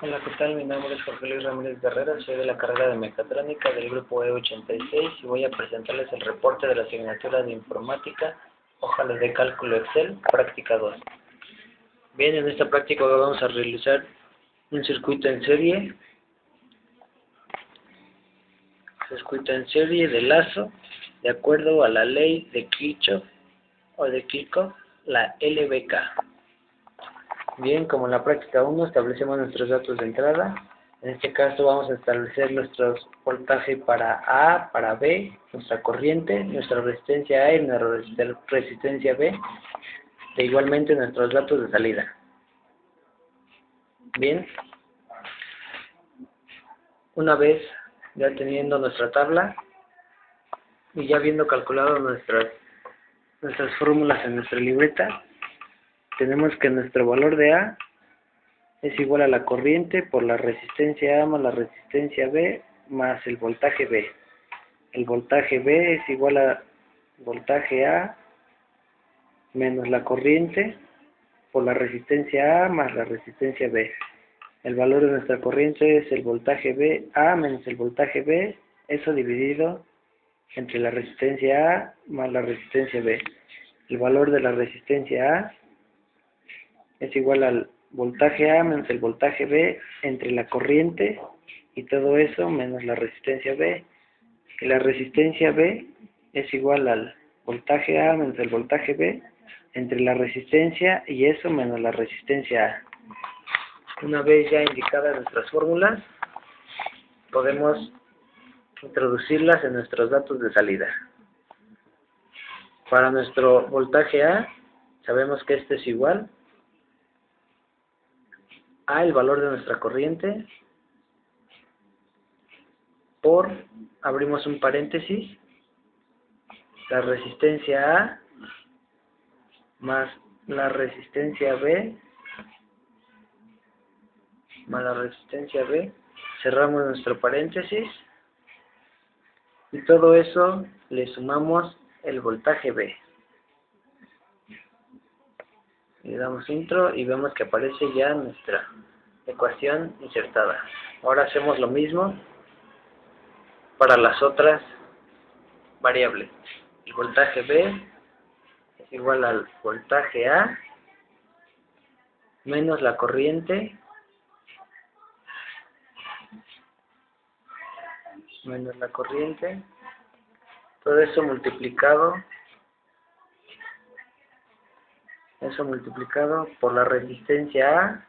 Hola, ¿qué tal? Mi nombre es Jorge Luis Ramírez Guerrero, soy de la carrera de Mecatrónica del grupo E86 y voy a presentarles el reporte de la asignatura de Informática, hojas de cálculo Excel, práctica 2. Bien, en esta práctica vamos a realizar un circuito en serie de lazo, de acuerdo a la ley de Kirchhoff la LBK. Bien, como en la práctica 1 establecemos nuestros datos de entrada. En este caso vamos a establecer nuestros voltaje para A, para B, nuestra corriente, nuestra resistencia A y nuestra resistencia B, e igualmente nuestros datos de salida. Bien, una vez ya teniendo nuestra tabla y ya habiendo calculado nuestras fórmulas en nuestra libreta, tenemos que nuestro valor de A es igual a la corriente por la resistencia A más la resistencia B más el voltaje B. El voltaje B es igual a voltaje A menos la corriente por la resistencia A más la resistencia B. El valor de nuestra corriente es el voltaje B, A menos el voltaje B, eso dividido entre la resistencia A más la resistencia B. El valor de la resistencia A es igual al voltaje A menos el voltaje B entre la corriente y todo eso menos la resistencia B. Y la resistencia B es igual al voltaje A menos el voltaje B entre la resistencia y eso menos la resistencia A. Una vez ya indicadas nuestras fórmulas, podemos introducirlas en nuestros datos de salida. Para nuestro voltaje A, sabemos que este es igual a el valor de nuestra corriente por, abrimos un paréntesis, la resistencia A más la resistencia B más la resistencia B, cerramos nuestro paréntesis y todo eso le sumamos el voltaje B. Le damos intro y vemos que aparece ya nuestra ecuación insertada. Ahora hacemos lo mismo para las otras variables. El voltaje B es igual al voltaje A menos la corriente todo eso multiplicado por la resistencia A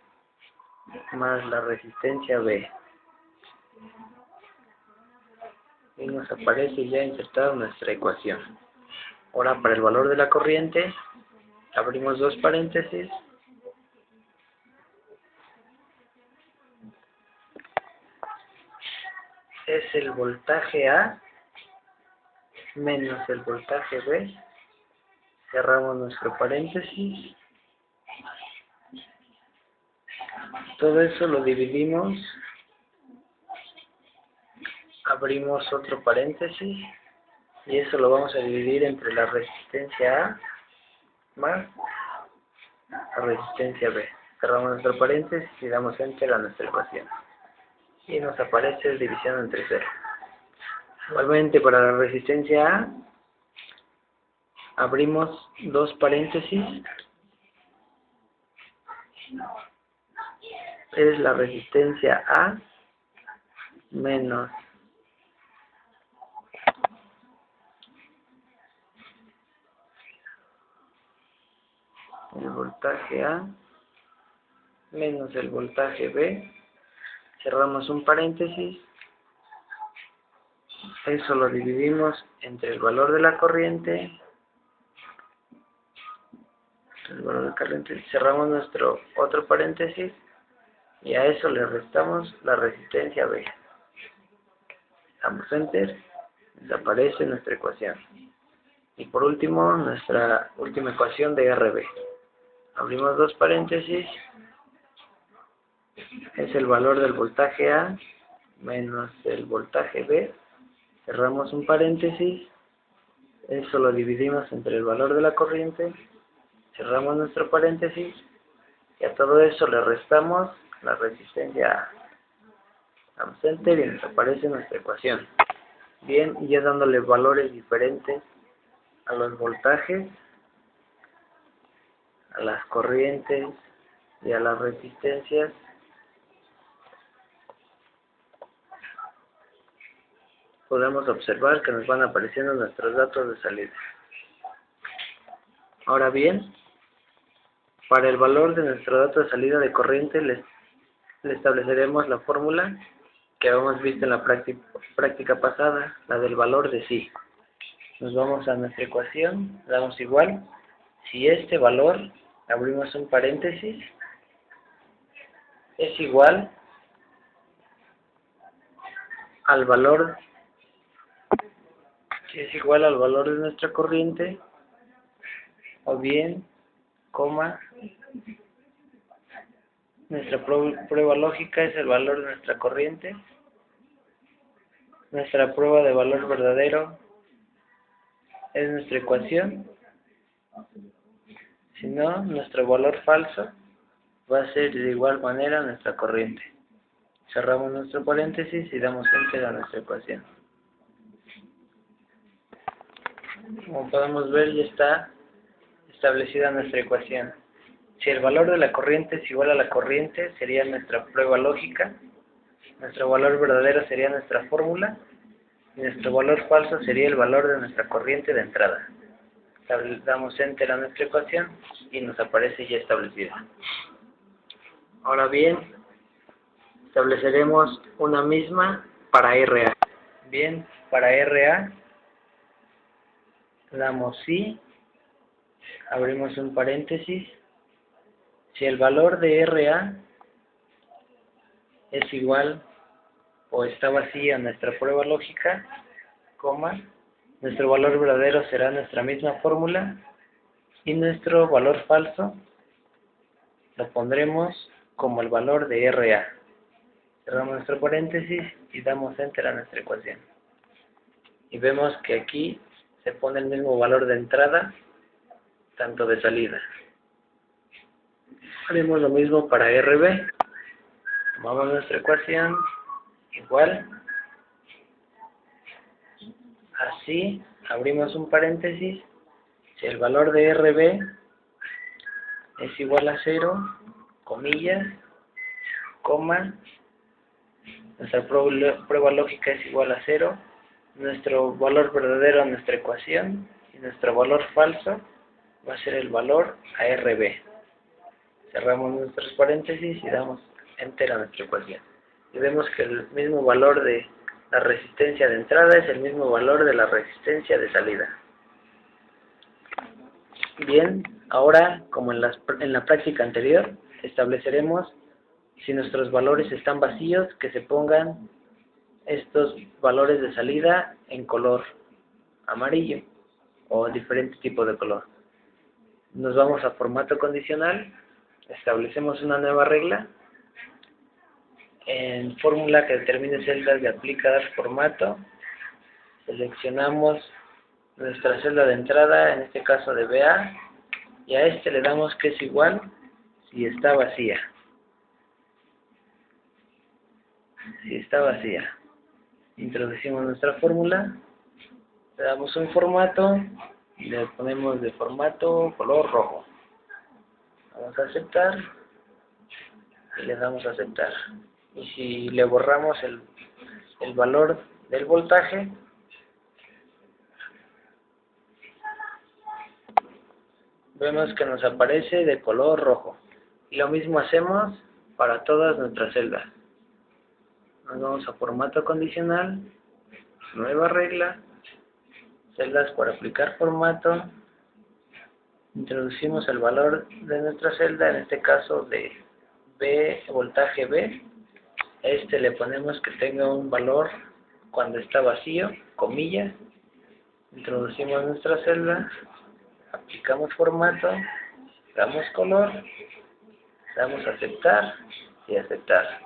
más la resistencia B. Y nos aparece ya insertada nuestra ecuación. Ahora para el valor de la corriente, abrimos dos paréntesis, es el voltaje A menos el voltaje B, cerramos nuestro paréntesis, todo eso lo dividimos, abrimos otro paréntesis y eso lo vamos a dividir entre la resistencia A más la resistencia B. Cerramos nuestro paréntesis y damos enter a nuestra ecuación y nos aparece división entre 0. Igualmente para la resistencia A abrimos dos paréntesis, es la resistencia A menos el voltaje A menos el voltaje B, cerramos un paréntesis, eso lo dividimos entre el valor de la corriente, cerramos nuestro otro paréntesis y a eso le restamos la resistencia B. Damos enter, desaparece nuestra ecuación. Y por último, nuestra última ecuación de RB. Abrimos dos paréntesis, es el valor del voltaje A menos el voltaje B, cerramos un paréntesis, eso lo dividimos entre el valor de la corriente, cerramos nuestro paréntesis y a todo eso le restamos la resistencia A. Damos Enter y nos aparece nuestra ecuación. Bien, y ya dándole valores diferentes a los voltajes, a las corrientes y a las resistencias, podemos observar que nos van apareciendo nuestros datos de salida. Ahora bien, para el valor de nuestro dato de salida de corriente le estableceremos la fórmula que habíamos visto en la práctica pasada, la del valor de psi. Nos vamos a nuestra ecuación, damos igual, si este valor, abrimos un paréntesis, es igual al valor, si es igual al valor de nuestra corriente, o bien, coma, nuestra prueba lógica es el valor de nuestra corriente, nuestra prueba de valor verdadero es nuestra ecuación, si no, nuestro valor falso va a ser de igual manera nuestra corriente. Cerramos nuestro paréntesis y damos Enter a nuestra ecuación. Como podemos ver, ya está establecida nuestra ecuación. Si el valor de la corriente es igual a la corriente, sería nuestra prueba lógica, nuestro valor verdadero sería nuestra fórmula, y nuestro valor falso sería el valor de nuestra corriente de entrada. Damos Enter a nuestra ecuación y nos aparece ya establecida. Ahora bien, estableceremos una misma para RA. Bien, para RA, damos sí, abrimos un paréntesis. Si el valor de RA es igual o está vacía nuestra prueba lógica, coma, nuestro valor verdadero será nuestra misma fórmula y nuestro valor falso lo pondremos como el valor de RA. Cerramos nuestro paréntesis y damos Enter a nuestra ecuación. Y vemos que aquí se pone el mismo valor de entrada, tanto de salida. Haremos lo mismo para RB. Tomamos nuestra ecuación, igual. Así, abrimos un paréntesis. Si el valor de RB es igual a 0, comillas, coma, nuestra prueba lógica es igual a 0, nuestro valor verdadero a nuestra ecuación y nuestro valor falso va a ser el valor a RB. Cerramos nuestros paréntesis y damos Enter a nuestra ecuación. Y vemos que el mismo valor de la resistencia de entrada es el mismo valor de la resistencia de salida. Bien, ahora, como en la práctica anterior, estableceremos si nuestros valores están vacíos, que se pongan estos valores de salida en color amarillo o diferente tipo de color. Nos vamos a formato condicional, establecemos una nueva regla, en fórmula que determine celdas de aplicar formato, seleccionamos nuestra celda de entrada, en este caso de BA, y a este le damos que es igual si está vacía. Si está vacía. Introducimos nuestra fórmula, le damos un formato y le ponemos de formato color rojo. Vamos a aceptar y le damos a aceptar. Y si le borramos el valor del voltaje, vemos que nos aparece de color rojo. Y lo mismo hacemos para todas nuestras celdas. Nos vamos a formato condicional, nueva regla, celdas por aplicar formato, introducimos el valor de nuestra celda, en este caso de B, voltaje B, este le ponemos que tenga un valor cuando está vacío, comillas, introducimos nuestra celda, aplicamos formato, damos color, damos aceptar y aceptar.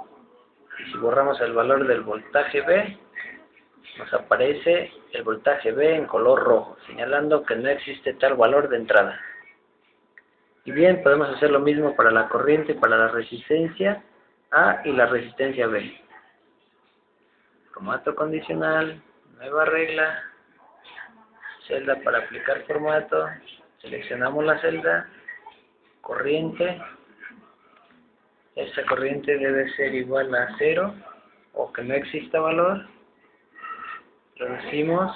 Y si borramos el valor del voltaje B, nos aparece el voltaje B en color rojo, señalando que no existe tal valor de entrada. Y bien, podemos hacer lo mismo para la corriente y para la resistencia, A y la resistencia B. Formato condicional, nueva regla, celda para aplicar formato, seleccionamos la celda, corriente, esta corriente debe ser igual a 0 o que no exista valor, reducimos,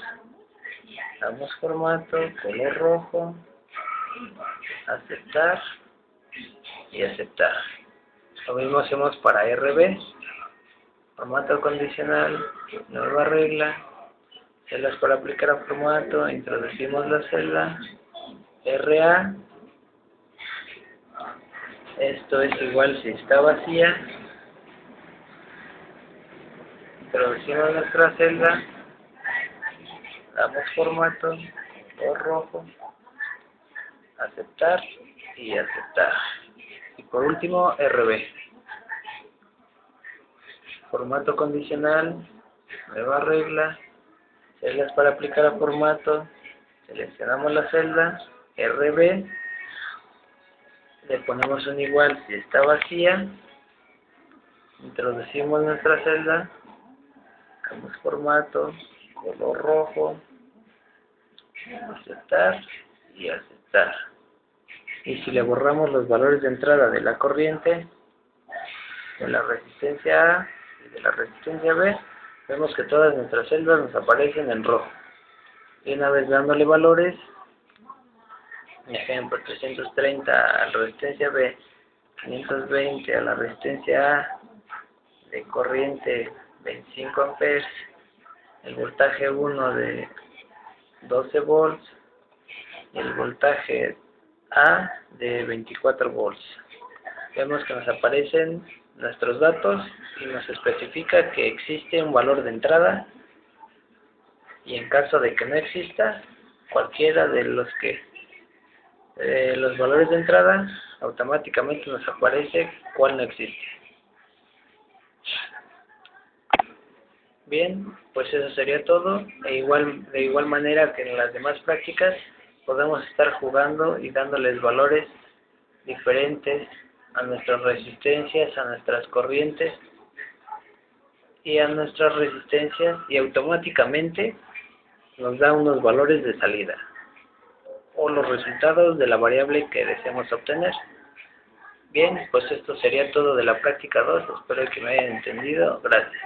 damos formato, color rojo, aceptar y aceptar. Lo mismo hacemos para RB, formato condicional, nueva regla, celdas para aplicar a formato, introducimos la celda, RA, esto es igual si está vacía, introducimos nuestra celda, damos formato, color rojo, aceptar y aceptar. Y por último, RB. Formato condicional, nueva regla, celdas para aplicar a formato, seleccionamos la celda, RB, le ponemos un igual si está vacía, introducimos nuestra celda, damos formato, color rojo, aceptar y aceptar. Y si le borramos los valores de entrada de la corriente, de la resistencia A y de la resistencia B, vemos que todas nuestras celdas nos aparecen en rojo. Y una vez dándole valores, ejemplo 330 a la resistencia B, 520 a la resistencia A, de corriente 25 amperes, el voltaje 1 de 12 volts y el voltaje A de 24 volts. Vemos que nos aparecen nuestros datos y nos especifica que existe un valor de entrada, y en caso de que no exista cualquiera de los valores de entrada, automáticamente nos aparece cuál no existe. Bien, pues eso sería todo. De igual manera que en las demás prácticas, podemos estar jugando y dándoles valores diferentes a nuestras resistencias, a nuestras corrientes y a nuestras resistencias, y automáticamente nos da unos valores de salida o los resultados de la variable que deseamos obtener. Bien, pues esto sería todo de la práctica 2. Espero que me hayan entendido. Gracias.